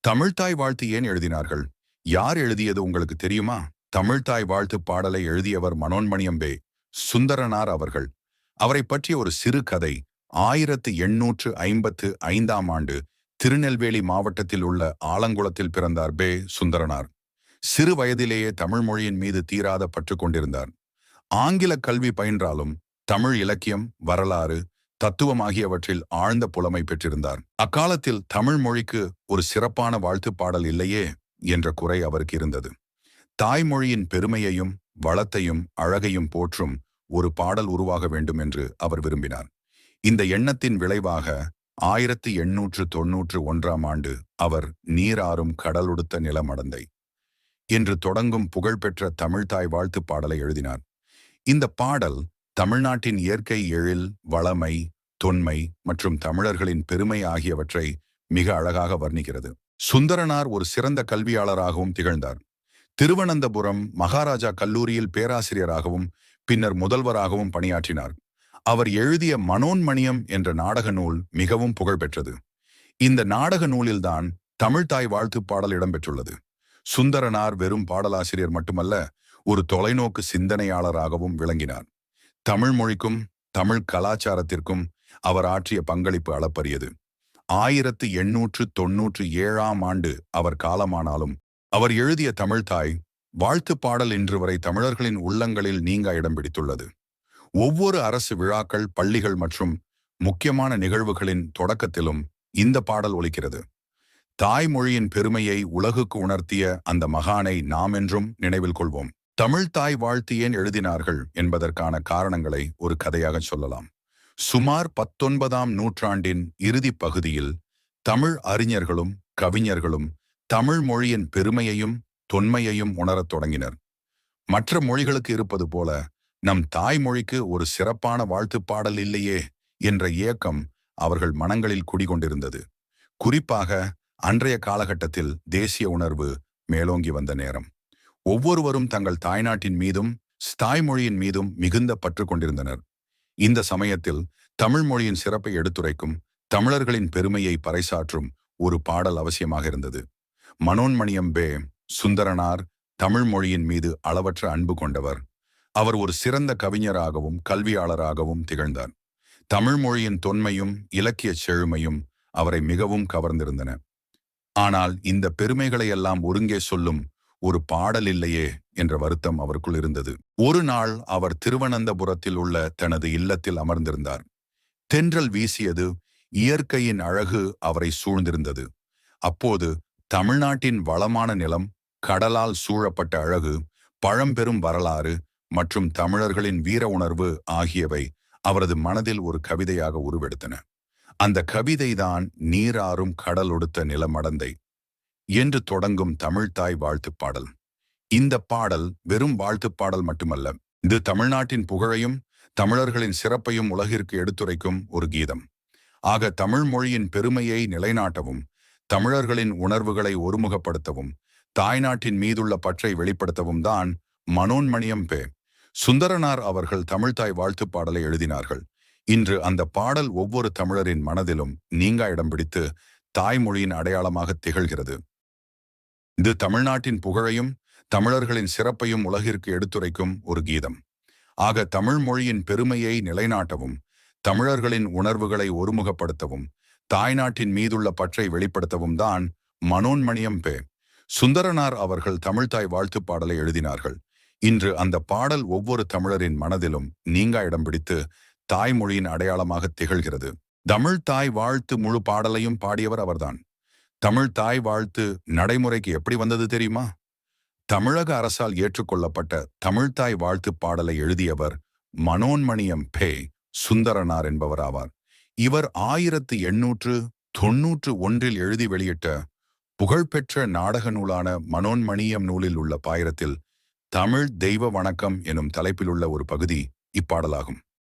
தமிழ்த்தாய் வாழ்த்து ஏன் எழுதினார்கள்? யார் எழுதியது உங்களுக்கு தெரியுமா? தமிழ்த்தாய் வாழ்த்து பாடலை எழுதியவர் மனோன்மணியம்பே சுந்தரனார் அவர்கள். அவரை பற்றிய ஒரு சிறு கதை. 1855ஆம் ஆண்டு திருநெல்வேலி மாவட்டத்தில் உள்ள ஆலங்குளத்தில் பிறந்தார் பே. சுந்தரனார். சிறு வயதிலேயே தமிழ் மொழியின் மீது தீராத பற்று கொண்டிருந்தார். ஆங்கில கல்வி பயின்றாலும் தமிழ் இலக்கியம், வரலாறு, தத்துவம் ஆகியவற்றில் ஆழ்ந்த புலமை பெற்றிருந்தார். அக்காலத்தில் தமிழ் மொழிக்கு ஒரு சிறப்பான வாழ்த்துப் பாடல் இல்லையே என்ற குறை அவருக்கு இருந்தது. தாய்மொழியின் பெருமையையும் வளத்தையும் அழகையும் போற்றும் ஒரு பாடல் உருவாக வேண்டும் என்று அவர் விரும்பினார். இந்த எண்ணத்தின் விளைவாக 1891ஆம் ஆண்டு அவர் நீராறும் கடலுடுத்த நிலமடந்தை என்று தொடங்கும் புகழ்பெற்ற தமிழ்த்தாய் வாழ்த்துப் பாடலை எழுதினார். இந்த பாடல் தமிழ்நாட்டின் இயற்கை எழில், வளமை, தொன்மை மற்றும் தமிழர்களின் பெருமை ஆகியவற்றை மிக அழகாக வர்ணிக்கிறது. சுந்தரனார் ஒரு சிறந்த கல்வியாளராகவும் திகழ்ந்தார். திருவனந்தபுரம் மகாராஜா கல்லூரியில் பேராசிரியராகவும் பின்னர் முதல்வராகவும் பணியாற்றினார். அவர் எழுதிய மனோன்மணியம் என்ற நாடக நூல் மிகவும் புகழ்பெற்றது. இந்த நாடக நூலில்தான் தமிழ்த்தாய் வாழ்த்துப் பாடல் இடம்பெற்றுள்ளது. சுந்தரனார் வெறும் பாடலாசிரியர் மட்டுமல்ல, ஒரு தொலைநோக்கு சிந்தனையாளராகவும் விளங்கினார். தமிழ் மொழிக்கும் தமிழ் கலாச்சாரத்திற்கும் அவர் ஆற்றிய பங்களிப்பு அளப்பரியது. 1897ஆம் ஆண்டு அவர் காலமானாலும் அவர் எழுதிய தமிழ்த்தாய் வாழ்த்துப் பாடல் இன்று வரை தமிழர்களின் உள்ளங்களில் நீங்கா இடம் பிடித்துள்ளது. ஒவ்வொரு அரசு விழாக்கள், பள்ளிகள் மற்றும் முக்கியமான நிகழ்வுகளின் தொடக்கத்திலும் இந்த பாடல் ஒலிக்கிறது. தாய்மொழியின் பெருமையை உலகுக்கு உணர்த்திய அந்த மகானை நாம் என்றும் நினைவில் கொள்வோம். தமிழ்த்தாய் வாழ்த்து ஏன் எழுதினார்கள் என்பதற்கான காரணங்களை ஒரு கதையாக சொல்லலாம். சுமார் 19ஆம் நூற்றாண்டின் இறுதி பகுதியில் தமிழ் அறிஞர்களும் கவிஞர்களும் தமிழ் மொழியின் பெருமையையும் தொன்மையையும் உணரத் தொடங்கினர். மற்ற மொழிகளுக்கு இருப்பது போல நம் தாய்மொழிக்கு ஒரு சிறப்பான வாழ்த்துப் பாடல் இல்லையே என்ற ஏக்கம் அவர்கள் மனங்களில் குடிகொண்டிருந்தது. குறிப்பாக அன்றைய காலகட்டத்தில் தேசிய உணர்வு மேலோங்கி வந்த நேரம். ஒவ்வொருவரும் தங்கள் தாய்நாட்டின் மீதும் தாய்மொழியின் மீதும் மிகுந்த பற்று கொண்டிருந்தனர். இந்த சமயத்தில் தமிழ் மொழியின் சிறப்பை எடுத்துரைக்கும், தமிழர்களின் பெருமையை பறைசாற்றும் ஒரு பாடல் அவசியமாக இருந்தது. மனோன்மணியம் பே. சுந்தரனார் தமிழ் மொழியின் மீது அளவற்ற அன்பு கொண்டவர். அவர் ஒரு சிறந்த கவிஞராகவும் கல்வியாளராகவும் திகழ்ந்தார். தமிழ் மொழியின் தொன்மையும் இலக்கிய செழுமையும் அவரை மிகவும் கவர்ந்திருந்தன. ஆனால் இந்த பெருமைகளை எல்லாம் ஒருங்கே சொல்லும் ஒரு பாடல் இல்லையே என்ற வருத்தம் அவருக்குள் இருந்தது. ஒரு நாள் அவர் திருவனந்தபுரத்தில் உள்ள தனது இல்லத்தில் அமர்ந்திருந்தார். தென்றல் வீசியது, இயற்கையின் அழகு அவரை சூழ்ந்திருந்தது. அப்போது தமிழ்நாட்டின் வளமான நிலம், கடலால் சூழப்பட்ட அழகு, பழம்பெரும் வரலாறு மற்றும் தமிழர்களின் வீர உணர்வு ஆகியவை அவரது மனதில் ஒரு கவிதையாக உருவெடுத்தன. அந்த கவிதைதான் நீராறும் கடலொடுத்த நிலமடந்தை என்று தொடங்கும் தமிழ்த்தாய் வாழ்த்துப் பாடல். இந்த பாடல் வெறும் வாழ்த்துப் பாடல் மட்டுமல்ல, இது தமிழ்நாட்டின் புகழையும் தமிழர்களின் சிறப்பையும் உலகிற்கு எடுத்துரைக்கும் ஒரு கீதம். ஆக தமிழ் மொழியின் பெருமையை நிலைநாட்டவும், தமிழர்களின் உணர்வுகளை ஒருமுகப்படுத்தவும், தாய்நாட்டின் மீதுள்ள பற்றை வெளிப்படுத்தவும் தான் மனோன்மணியம் பே. சுந்தரனார் அவர்கள் தமிழ்த்தாய் வாழ்த்துப் பாடலை எழுதினார்கள். இன்று அந்த பாடல் ஒவ்வொரு தமிழரின் மனதிலும் நீங்கா இடம் பிடித்து தாய்மொழியின் அடையாளமாக திகழ்கிறது. இது தமிழ்நாட்டின் புகழையும் தமிழர்களின் சிறப்பையும் உலகிற்கு எடுத்துரைக்கும் ஒரு கீதம். ஆக தமிழ் மொழியின் பெருமையை நிலைநாட்டவும், தமிழர்களின் உணர்வுகளை ஒருமுகப்படுத்தவும், தாய்நாட்டின் மீதுள்ள பற்றை வெளிப்படுத்தவும் தான் மனோன்மணியம் பே. சுந்தரனார் அவர்கள் தமிழ்த்தாய் வாழ்த்துப் பாடலை எழுதினார்கள். இன்று அந்த பாடல் ஒவ்வொரு தமிழரின் மனதிலும் நீங்கா இடம் பிடித்து தாய்மொழியின் அடையாளமாக திகழ்கிறது. தமிழ்த்தாய் வாழ்த்து முழு பாடலையும் பாடியவர் அவர்தான். தமிழ்த்தாய் வாழ்த்து நடைமுறைக்கு எப்படி வந்தது தெரியுமா? தமிழக அரசால் ஏற்றுக்கொள்ளப்பட்ட தமிழ்த்தாய் வாழ்த்துப் பாடலை எழுதியவர் மனோன்மணியம் பே. சுந்தரனார் என்பவர் ஆவார். இவர் 1891 எழுதி வெளியிட்ட புகழ்பெற்ற நாடக நூலான மனோன்மணியம் நூலில் உள்ள பாயிரத்தில் தமிழ் தெய்வ வணக்கம் எனும் தலைப்பிலுள்ள ஒரு பகுதி இப்பாடலாகும்.